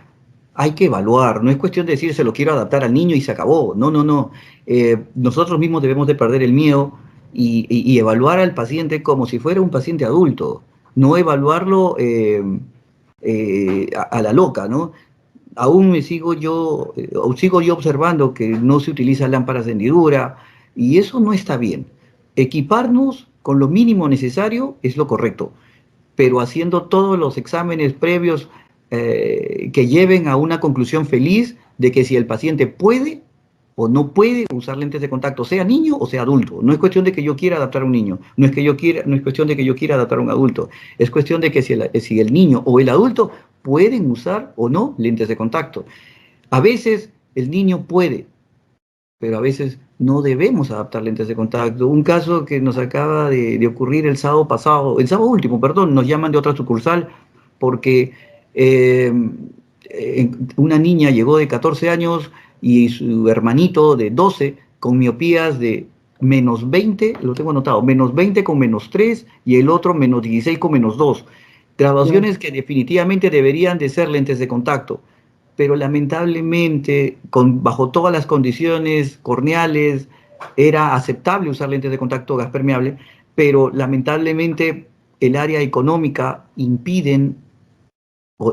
[SPEAKER 2] hay que evaluar, no es cuestión de decir se lo quiero adaptar al niño y se acabó, no, no, no. Nosotros mismos debemos de perder el miedo y evaluar al paciente como si fuera un paciente adulto, no evaluarlo a la loca, ¿no? Aún sigo yo observando que no se utilizan lámparas de hendidura y eso no está bien. Equiparnos con lo mínimo necesario es lo correcto, pero haciendo todos los exámenes previos que lleven a una conclusión feliz de que si el paciente puede o no puede usar lentes de contacto, sea niño o sea adulto. No es cuestión de que yo quiera adaptar a un niño, no es cuestión de que yo quiera adaptar a un adulto, es cuestión de que si el niño o el adulto pueden usar o no lentes de contacto. A veces el niño puede, pero a veces no debemos adaptar lentes de contacto. Un caso que nos acaba de ocurrir el sábado pasado, el sábado último, perdón, nos llaman de otra sucursal porque eh, una niña llegó de 14 años y su hermanito de 12 con miopías de -20, lo tengo anotado, -20 con -3 y el otro -16 con -2.
[SPEAKER 1] Ya.
[SPEAKER 2] Graduaciones que definitivamente deberían de ser lentes de contacto, pero lamentablemente bajo todas las condiciones corneales, era aceptable usar lentes de contacto gas permeable, pero lamentablemente el área económica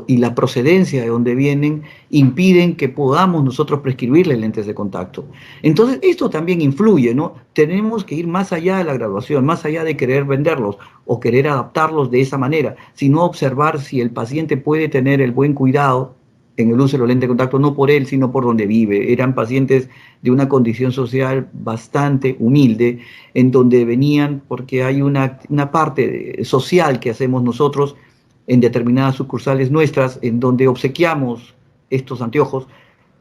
[SPEAKER 2] y la procedencia de donde vienen impiden que podamos nosotros prescribirle lentes de contacto. Entonces, esto también influye, ¿no? Tenemos que ir más allá de la graduación, más allá de querer venderlos o querer adaptarlos de esa manera, sino observar si el paciente puede tener el buen cuidado en el uso de los lentes de contacto, no por él, sino por donde vive. Eran pacientes de una condición social bastante humilde, en donde venían porque hay una parte social que hacemos nosotros en determinadas sucursales nuestras, en donde obsequiamos estos anteojos,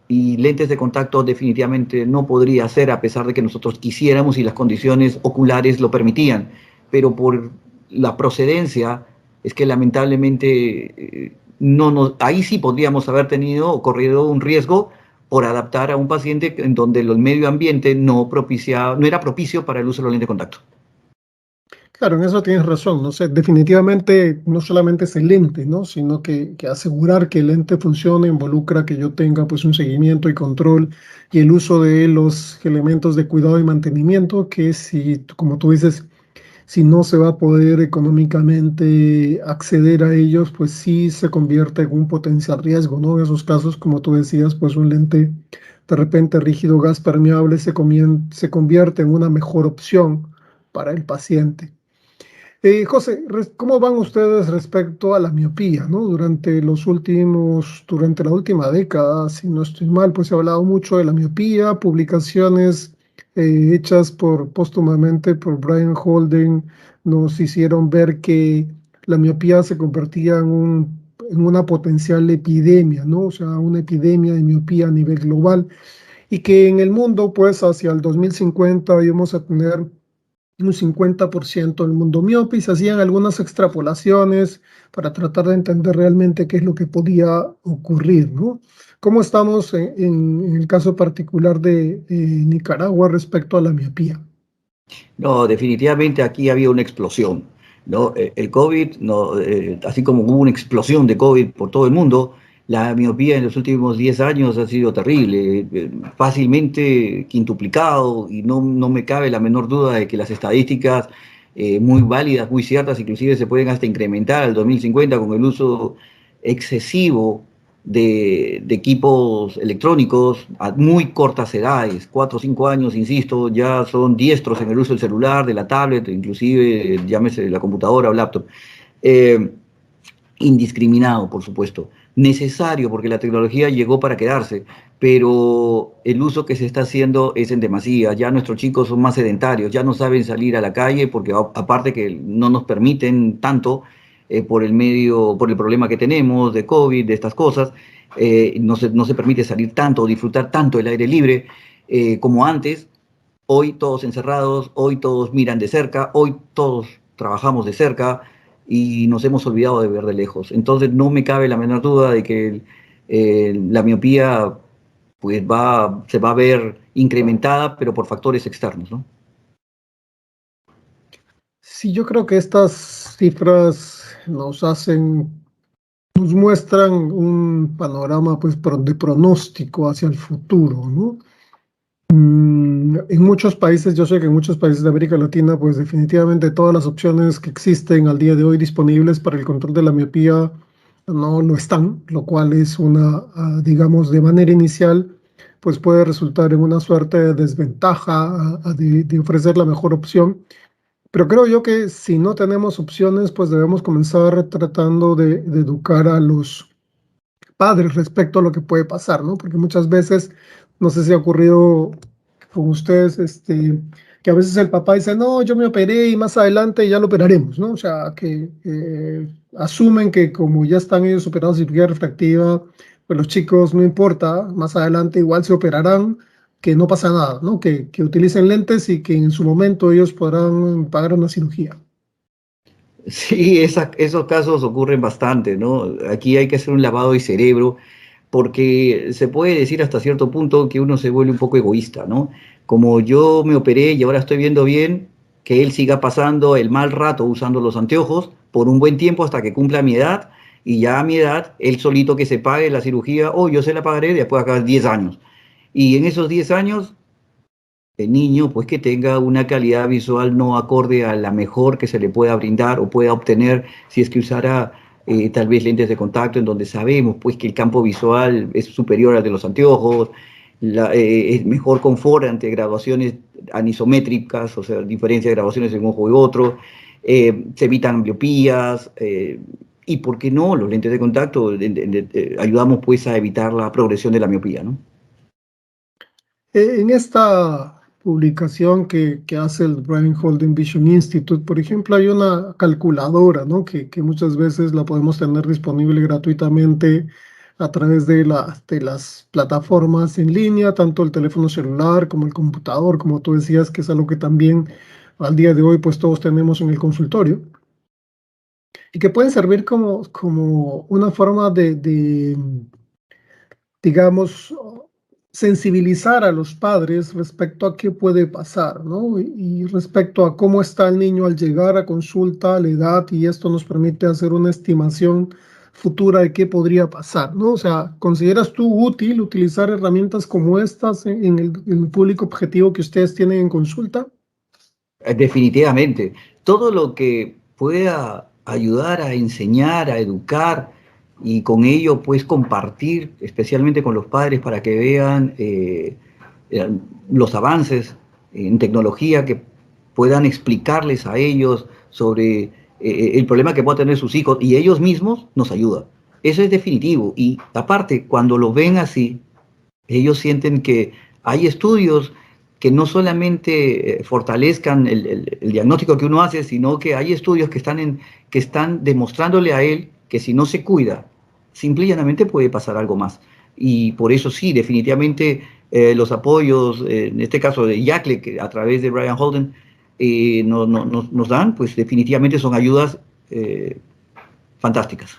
[SPEAKER 2] y lentes de contacto definitivamente no podría ser, a pesar de que nosotros quisiéramos y las condiciones oculares lo permitían, pero por la procedencia es que lamentablemente no nos, ahí sí podríamos haber tenido o corrido un riesgo por adaptar a un paciente en donde el medio ambiente no era propicio para el uso de los lentes de contacto.
[SPEAKER 1] Claro, en eso tienes razón, no sé, definitivamente no solamente es el lente, ¿no? Sino que asegurar que el lente funcione involucra que yo tenga pues un seguimiento y control y el uso de los elementos de cuidado y mantenimiento que si, como tú dices, si no se va a poder económicamente acceder a ellos, pues sí se convierte en un potencial riesgo, ¿no? En esos casos, como tú decías, pues un lente de repente rígido gas permeable se convierte en una mejor opción para el paciente. José, ¿cómo van ustedes respecto a la miopía, ¿no? Durante la última década, si no estoy mal, pues se ha hablado mucho de la miopía, publicaciones hechas póstumamente por Brian Holden nos hicieron ver que la miopía se convertía en una potencial epidemia, ¿no? O sea, una epidemia de miopía a nivel global y que en el mundo, pues hacia el 2050 íbamos a tener un 50% del mundo miope y se hacían algunas extrapolaciones para tratar de entender realmente qué es lo que podía ocurrir, ¿no? ¿Cómo estamos en el caso particular de Nicaragua respecto a la miopía?
[SPEAKER 2] No, definitivamente aquí había una explosión, ¿no? El COVID, no, así como hubo una explosión de COVID por todo el mundo, la miopía en los últimos 10 años ha sido terrible, fácilmente quintuplicado, y no me cabe la menor duda de que las estadísticas muy válidas, muy ciertas, inclusive se pueden hasta incrementar al 2050 con el uso excesivo de equipos electrónicos a muy cortas edades, 4 o 5 años, insisto, ya son diestros en el uso del celular, de la tablet, inclusive llámese la computadora o laptop. Eh, Indiscriminado, por supuesto, necesario porque la tecnología llegó para quedarse, pero el uso que se está haciendo es en demasía. Ya nuestros chicos son más sedentarios, ya no saben salir a la calle porque aparte que no nos permiten tanto por el problema que tenemos de COVID, de estas cosas, no se permite salir tanto o disfrutar tanto el aire libre como antes. Hoy todos encerrados, hoy todos miran de cerca, hoy todos trabajamos de cerca y nos hemos olvidado de ver de lejos. Entonces no me cabe la menor duda de que la miopía pues se va a ver incrementada, pero por factores externos, ¿no?
[SPEAKER 1] Sí, yo creo que estas cifras nos muestran un panorama pues de pronóstico hacia el futuro, ¿no? En muchos países, yo sé que en muchos países de América Latina, pues definitivamente todas las opciones que existen al día de hoy disponibles para el control de la miopía no lo están, lo cual es digamos, de manera inicial, pues puede resultar en una suerte de desventaja de ofrecer la mejor opción. Pero creo yo que si no tenemos opciones, pues debemos comenzar tratando de educar a los padres respecto a lo que puede pasar, ¿no? Porque muchas veces, no sé si ha ocurrido con ustedes, que a veces el papá dice, no, yo me operé y más adelante ya lo operaremos, ¿no? O sea, que asumen que como ya están ellos operados de cirugía refractiva, pues los chicos no importa, más adelante igual se operarán, que no pasa nada, ¿no? Que utilicen lentes y que en su momento ellos podrán pagar una cirugía.
[SPEAKER 2] Sí, esos casos ocurren bastante, ¿no? Aquí hay que hacer un lavado de cerebro porque se puede decir hasta cierto punto que uno se vuelve un poco egoísta, ¿no? Como yo me operé y ahora estoy viendo bien, que él siga pasando el mal rato usando los anteojos por un buen tiempo hasta que cumpla mi edad, y ya a mi edad, él solito que se pague la cirugía, o yo se la pagaré después de acá 10 años. Y en esos 10 años el niño pues que tenga una calidad visual no acorde a la mejor que se le pueda brindar o pueda obtener si es que usara tal vez lentes de contacto en donde sabemos pues que el campo visual es superior al de los anteojos, es mejor confort ante graduaciones anisométricas, o sea, diferencia de graduaciones en un ojo y otro, se evitan miopías, y por qué no, los lentes de contacto ayudamos pues a evitar la progresión de la miopía, ¿no?
[SPEAKER 1] En esta publicación que hace el Brian Holden Vision Institute, por ejemplo, hay una calculadora, ¿no? Que muchas veces la podemos tener disponible gratuitamente a través de las plataformas en línea, tanto el teléfono celular como el computador, como tú decías, que es algo que también al día de hoy pues todos tenemos en el consultorio y que pueden servir como una forma de digamos, sensibilizar a los padres respecto a qué puede pasar, ¿no? Y respecto a cómo está el niño al llegar a consulta, la edad, y esto nos permite hacer una estimación futura de qué podría pasar, ¿no? O sea, ¿consideras tú útil utilizar herramientas como estas en el público objetivo que ustedes tienen en consulta?
[SPEAKER 2] Definitivamente, todo lo que pueda ayudar a enseñar, a educar y con ello pues compartir, especialmente con los padres para que vean eh, los avances en tecnología, que puedan explicarles a ellos sobre el problema que puedan tener sus hijos y ellos mismos, nos ayuda. Eso es definitivo. Y aparte, cuando lo ven así, ellos sienten que hay estudios que no solamente fortalezcan el diagnóstico que uno hace, sino que hay estudios que están demostrándole a él que si no se cuida, simple y llanamente puede pasar algo más. Y por eso sí, definitivamente los apoyos, en este caso de Yacle, que a través de Brian Holden, nos dan, pues definitivamente son ayudas fantásticas.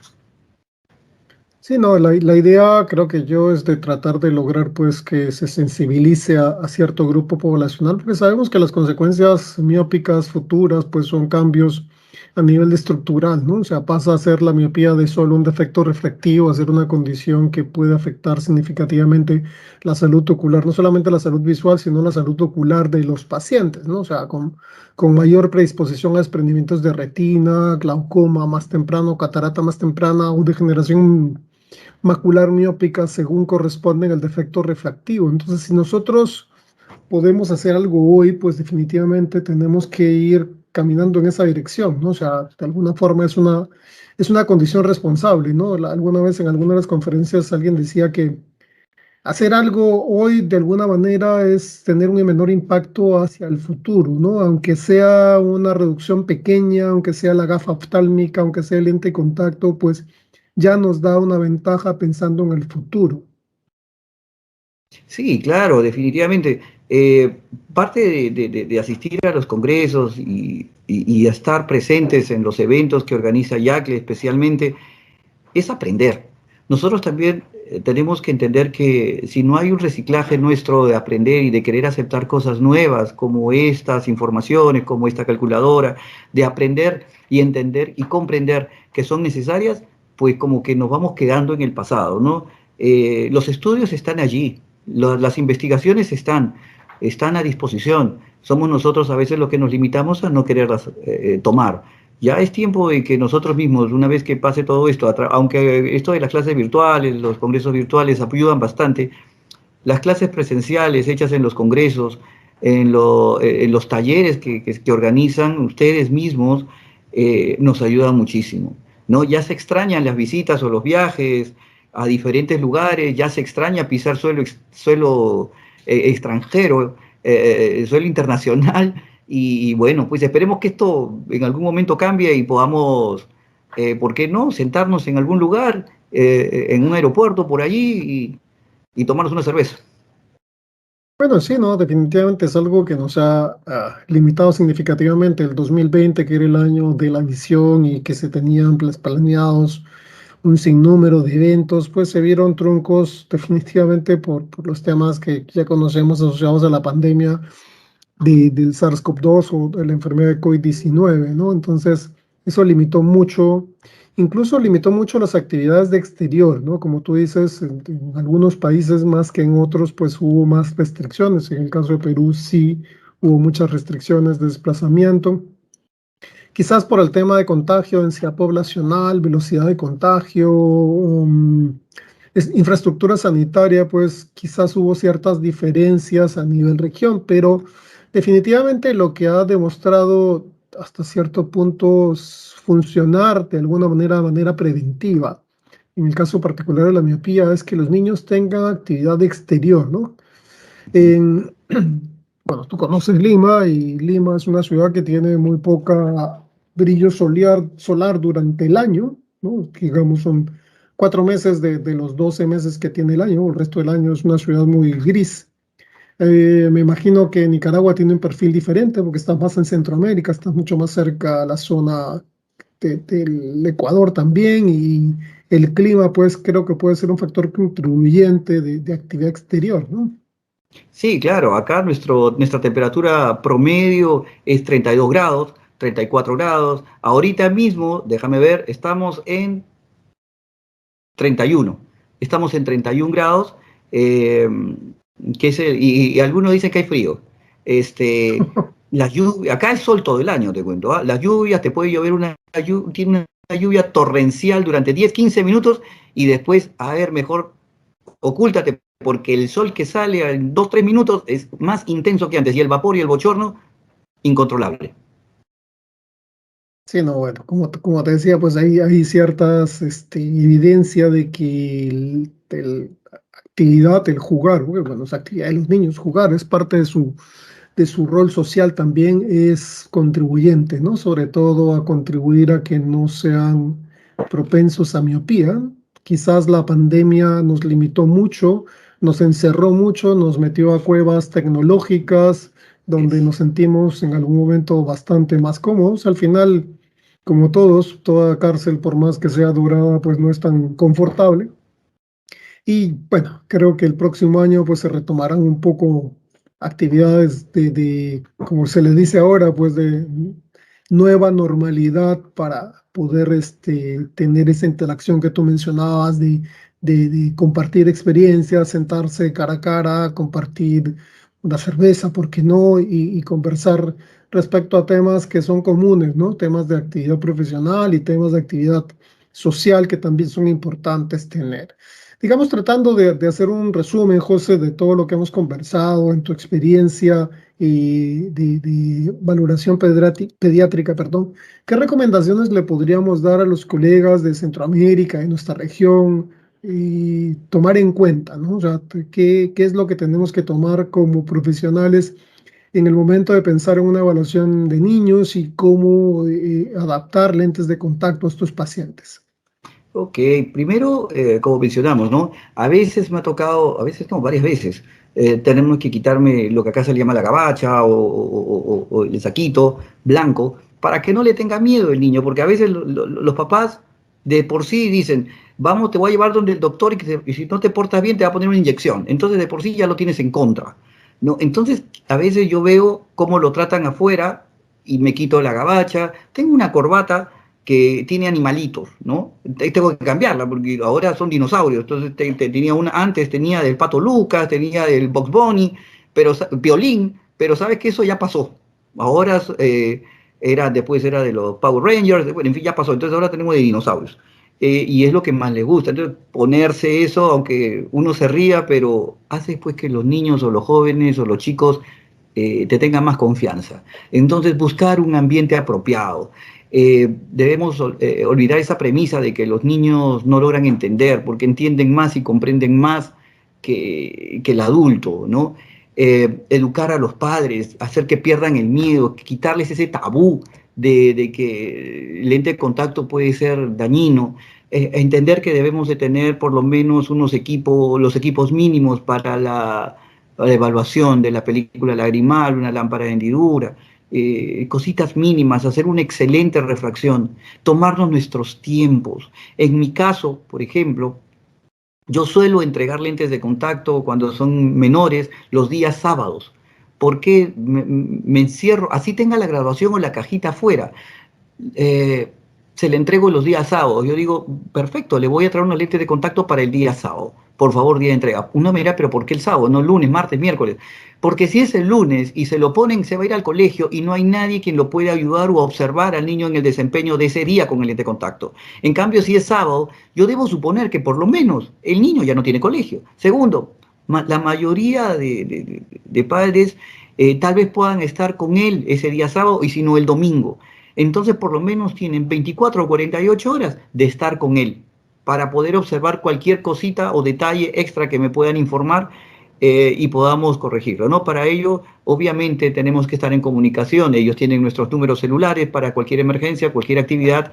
[SPEAKER 1] Sí, no, la idea creo que yo es de tratar de lograr pues que se sensibilice a cierto grupo poblacional, porque sabemos que las consecuencias miópicas futuras pues son cambios a nivel de estructural, ¿no? O sea, pasa a ser la miopía de solo un defecto refractivo, a ser una condición que puede afectar significativamente la salud ocular, no solamente la salud visual, sino la salud ocular de los pacientes, ¿no? O sea, con mayor predisposición a desprendimientos de retina, glaucoma más temprano, catarata más temprana o degeneración macular miópica según corresponde al defecto refractivo. Entonces, si nosotros podemos hacer algo hoy, pues definitivamente tenemos que ir caminando en esa dirección, ¿no? O sea, de alguna forma es una condición responsable, ¿no? Alguna vez en alguna de las conferencias alguien decía que hacer algo hoy de alguna manera es tener un menor impacto hacia el futuro, ¿no? Aunque sea una reducción pequeña, aunque sea la gafa oftálmica, aunque sea el lente de contacto, pues ya nos da una ventaja pensando en el futuro.
[SPEAKER 2] Sí, claro, definitivamente. Parte de asistir a los congresos y a estar presentes en los eventos que organiza Yacle especialmente es aprender. Nosotros también tenemos que entender que si no hay un reciclaje nuestro de aprender y de querer aceptar cosas nuevas como estas informaciones, como esta calculadora, de aprender y entender y comprender que son necesarias, pues como que nos vamos quedando en el pasado, ¿no? Los estudios están allí, las investigaciones están a disposición. Somos nosotros a veces los que nos limitamos a no quererlas tomar. Ya es tiempo de que nosotros mismos, una vez que pase todo esto, aunque esto de las clases virtuales, los congresos virtuales ayudan bastante, las clases presenciales hechas en los congresos, en los talleres que organizan ustedes mismos, nos ayudan muchísimo, ¿no? Ya se extrañan las visitas o los viajes a diferentes lugares, ya se extraña pisar suelo extranjero, suelo internacional, y bueno, pues esperemos que esto en algún momento cambie y podamos, ¿por qué no?, sentarnos en algún lugar, en un aeropuerto por allí y tomarnos una cerveza.
[SPEAKER 1] Bueno, sí, no, definitivamente es algo que nos ha limitado significativamente el 2020, que era el año de la visión y que se tenían planeados un sinnúmero de eventos, pues se vieron truncos definitivamente por los temas que ya conocemos asociados a la pandemia del SARS-CoV-2 o de la enfermedad de COVID-19, ¿no? Entonces, eso limitó mucho Incluso limitó mucho las actividades de exterior, ¿no? Como tú dices, en algunos países más que en otros, pues hubo más restricciones. En el caso de Perú sí hubo muchas restricciones de desplazamiento. Quizás por el tema de contagio, densidad poblacional, velocidad de contagio, infraestructura sanitaria, pues quizás hubo ciertas diferencias a nivel región, pero definitivamente lo que ha demostrado hasta cierto punto funcionar de manera preventiva, en el caso particular de la miopía, es que los niños tengan actividad exterior, ¿no? En, bueno, tú conoces Lima y Lima es una ciudad que tiene muy poca brillo solar durante el año, ¿no? Digamos, son 4 meses de los 12 meses que tiene el año, el resto del año es una ciudad muy gris. Me imagino que Nicaragua tiene un perfil diferente porque está más en Centroamérica, está mucho más cerca a la zona del Ecuador también y el clima, pues creo que puede ser un factor contribuyente de actividad exterior, ¿no?
[SPEAKER 2] Sí, claro, acá nuestra temperatura promedio es 32 grados, 34 grados. Ahorita mismo, déjame ver, estamos en 31. Estamos en 31 grados, eh, y algunos dicen que hay frío. Las lluvias, acá es sol todo el año, te cuento. ¿Ah? Las lluvias, te puede llover tiene una lluvia torrencial durante 10, 15 minutos y después, a ver, mejor ocúltate, porque el sol que sale en 2, 3 minutos es más intenso que antes y el vapor y el bochorno, incontrolable.
[SPEAKER 1] Sí, no, bueno, como te decía, pues hay ciertas evidencia de que actividad, el jugar, bueno, esa actividad de los niños, jugar es parte de su rol social también, es contribuyente, ¿no? Sobre todo a contribuir a que no sean propensos a miopía. Quizás la pandemia nos limitó mucho, nos encerró mucho, nos metió a cuevas tecnológicas, donde nos sentimos en algún momento bastante más cómodos. Al final, como todos, toda cárcel, por más que sea durada, pues no es tan confortable. Y bueno, creo que el próximo año pues se retomarán un poco actividades como se le dice ahora, pues de nueva normalidad para poder tener esa interacción que tú mencionabas de compartir experiencias, sentarse cara a cara, compartir una cerveza, ¿por qué no? Y conversar respecto a temas que son comunes, ¿no? Temas de actividad profesional y temas de actividad social que también son importantes tener. Digamos, tratando de hacer un resumen, José, de todo lo que hemos conversado en tu experiencia de valoración pediátrica, perdón, ¿qué recomendaciones le podríamos dar a los colegas de Centroamérica, de nuestra región, y tomar en cuenta, ¿no? O sea, ¿qué es lo que tenemos que tomar como profesionales en el momento de pensar en una evaluación de niños y cómo adaptar lentes de contacto a estos pacientes?
[SPEAKER 2] Ok, primero, como mencionamos, ¿no? A veces me ha tocado, a veces no, varias veces, tenemos que quitarme lo que acá se le llama la gabacha o el saquito blanco para que no le tenga miedo el niño, porque a veces los papás de por sí dicen, vamos, te voy a llevar donde el doctor y si no te portas bien te va a poner una inyección. Entonces de por sí ya lo tienes en contra, ¿no? Entonces a veces yo veo cómo lo tratan afuera y me quito la gabacha, tengo una corbata que tiene animalitos, ¿no? Tengo que cambiarla porque ahora son dinosaurios. Entonces tenía una, antes tenía del Pato Lucas, tenía del Box Bunny, pero Piolín, pero sabes que eso ya pasó. Ahora después era de los Power Rangers, bueno, en fin, ya pasó. Entonces ahora tenemos de dinosaurios. Y es lo que más les gusta. Entonces ponerse eso, aunque uno se ría, pero hace pues que los niños o los jóvenes o los chicos te tengan más confianza. Entonces buscar un ambiente apropiado. Debemos olvidar esa premisa de que los niños no logran entender, porque entienden más y comprenden más que el adulto, ¿no? Educar a los padres, hacer que pierdan el miedo, quitarles ese tabú de que el lente de contacto puede ser dañino, entender que debemos de tener por lo menos los equipos mínimos para la evaluación de la película lagrimal, una lámpara de hendidura, cositas mínimas, hacer una excelente refracción, tomarnos nuestros tiempos. En mi caso, por ejemplo, yo suelo entregar lentes de contacto cuando son menores los días sábados. Porque me encierro, así tenga la graduación o la cajita afuera. se le entrego los días sábados. Yo digo, perfecto, le voy a traer unos lentes de contacto para el día sábado. Por favor, día de entrega. Uno me dirá, pero ¿por qué el sábado? No lunes, martes, miércoles. Porque si es el lunes y se lo ponen, se va a ir al colegio y no hay nadie quien lo pueda ayudar o observar al niño en el desempeño de ese día con el lente de contacto. En cambio, si es sábado, yo debo suponer que por lo menos el niño ya no tiene colegio. Segundo, la mayoría de padres tal vez puedan estar con él ese día sábado y si no el domingo. Entonces por lo menos tienen 24 o 48 horas de estar con él para poder observar cualquier cosita o detalle extra que me puedan informar y podamos corregirlo, ¿no? Para ello, obviamente, tenemos que estar en comunicación. Ellos tienen nuestros números celulares para cualquier emergencia, cualquier actividad,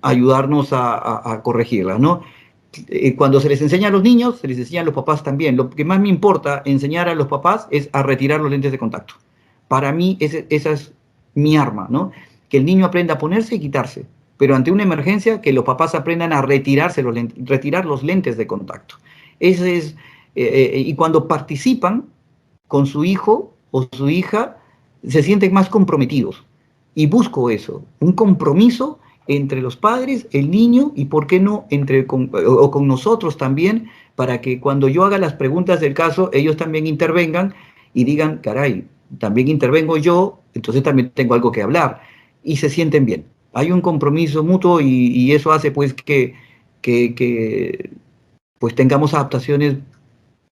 [SPEAKER 2] ayudarnos a corregirla, ¿no? Cuando se les enseña a los niños, se les enseña a los papás también. Lo que más me importa enseñar a los papás es a retirar los lentes de contacto. Para mí esa es mi arma, ¿no? Que el niño aprenda a ponerse y quitarse, pero ante una emergencia que los papás aprendan a retirar los lentes de contacto. Ese es, y cuando participan con su hijo o su hija, se sienten más comprometidos. Y busco eso, un compromiso entre los padres, el niño y, ¿por qué no?, con nosotros también, para que cuando yo haga las preguntas del caso, ellos también intervengan y digan, caray, también intervengo yo, entonces también tengo algo que hablar. Y se sienten bien. Hay un compromiso mutuo y eso hace pues que pues tengamos adaptaciones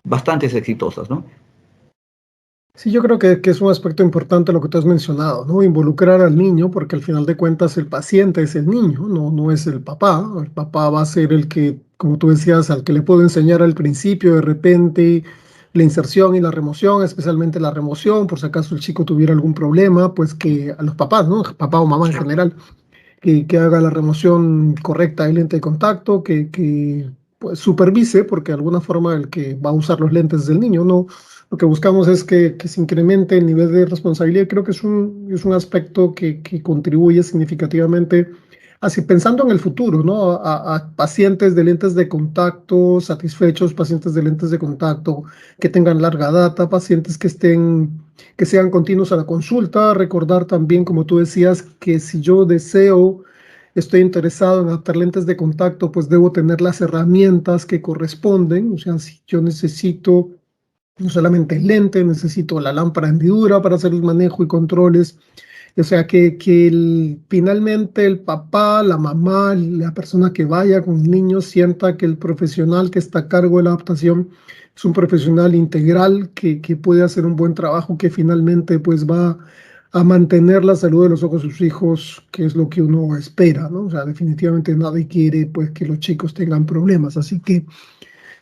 [SPEAKER 2] bastante exitosas, ¿no?
[SPEAKER 1] Sí, yo creo que es un aspecto importante lo que tú has mencionado, ¿no? Involucrar al niño, porque al final de cuentas el paciente es el niño, no es el papá. El papá va a ser el que, como tú decías, al que le puedo enseñar al principio, de repente, la inserción y la remoción, especialmente la remoción, por si acaso el chico tuviera algún problema, pues que a los papás, ¿no? Papá o mamá en general, que haga la remoción correcta del lente de contacto, que pues, supervise, porque de alguna forma el que va a usar los lentes es el niño, ¿no? Lo que buscamos es que se incremente el nivel de responsabilidad. Creo que es un aspecto que contribuye significativamente, así pensando en el futuro, ¿no? A pacientes de lentes de contacto satisfechos, pacientes de lentes de contacto que tengan larga data, pacientes que sean continuos a la consulta. Recordar también, como tú decías, que si yo deseo, estoy interesado en adaptar lentes de contacto, pues debo tener las herramientas que corresponden. O sea, si yo necesito no solamente el lente, necesito la lámpara hendidura para hacer el manejo y controles. O sea, finalmente el papá, la mamá, la persona que vaya con el niño sienta que el profesional que está a cargo de la adaptación es un profesional integral que puede hacer un buen trabajo, que finalmente pues va a mantener la salud de los ojos de sus hijos, que es lo que uno espera, ¿no? O sea, definitivamente nadie quiere pues que los chicos tengan problemas. Así que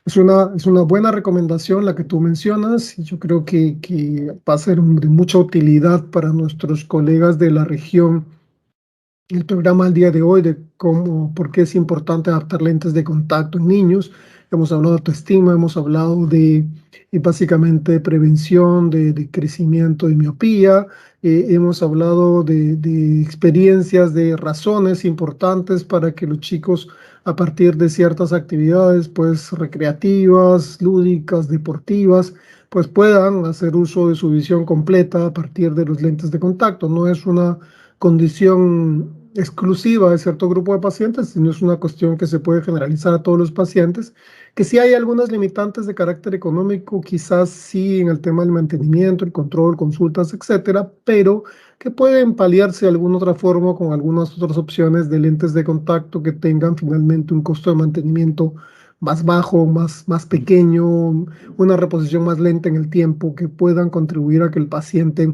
[SPEAKER 1] es una buena recomendación la que tú mencionas y yo creo que va a ser de mucha utilidad para nuestros colegas de la región el programa al día de hoy de cómo, por qué es importante adaptar lentes de contacto en niños. Hemos hablado de autoestima, hemos hablado de básicamente prevención de crecimiento de miopía, hemos hablado de experiencias, de razones importantes para que los chicos a partir de ciertas actividades pues recreativas, lúdicas, deportivas, pues puedan hacer uso de su visión completa a partir de los lentes de contacto. No es una condición exclusiva de cierto grupo de pacientes, sino es una cuestión que se puede generalizar a todos los pacientes, que sí hay algunas limitantes de carácter económico, quizás sí en el tema del mantenimiento, el control, consultas, etcétera, pero que pueden paliarse de alguna otra forma con algunas otras opciones de lentes de contacto que tengan finalmente un costo de mantenimiento más bajo, más pequeño, una reposición más lenta en el tiempo, que puedan contribuir a que el paciente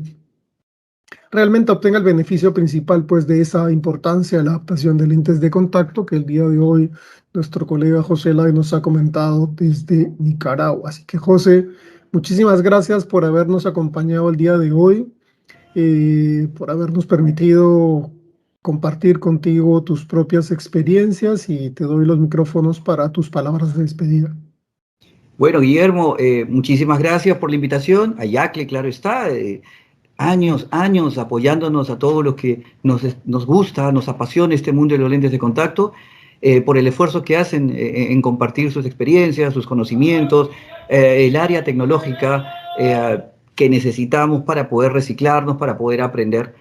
[SPEAKER 1] realmente obtenga el beneficio principal pues de esa importancia de la adaptación de lentes de contacto que el día de hoy nuestro colega José Lai nos ha comentado desde Nicaragua. Así que José, muchísimas gracias por habernos acompañado el día de hoy, por habernos permitido compartir contigo tus propias experiencias y te doy los micrófonos para tus palabras de despedida.
[SPEAKER 2] Bueno, Guillermo, muchísimas gracias por la invitación. A Yacle, claro está. Años apoyándonos a todos los que nos gusta, nos apasiona este mundo de los lentes de contacto, por el esfuerzo que hacen en compartir sus experiencias, sus conocimientos, el área tecnológica que necesitamos para poder reciclarnos, para poder aprender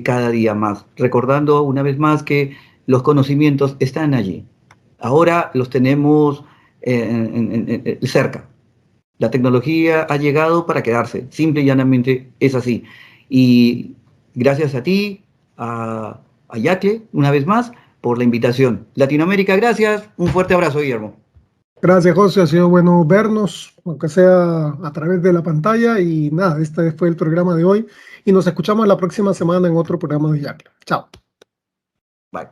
[SPEAKER 2] cada día más, recordando una vez más que los conocimientos están allí. Ahora los tenemos cerca. La tecnología ha llegado para quedarse, simple y llanamente es así. Y gracias a ti, a Yacle, una vez más, por la invitación. Latinoamérica, gracias. Un fuerte abrazo, Guillermo.
[SPEAKER 1] Gracias, José. Ha sido bueno vernos, aunque sea a través de la pantalla. Y nada, este fue el programa de hoy. Y nos escuchamos la próxima semana en otro programa de Jack. Chao.
[SPEAKER 2] Bye.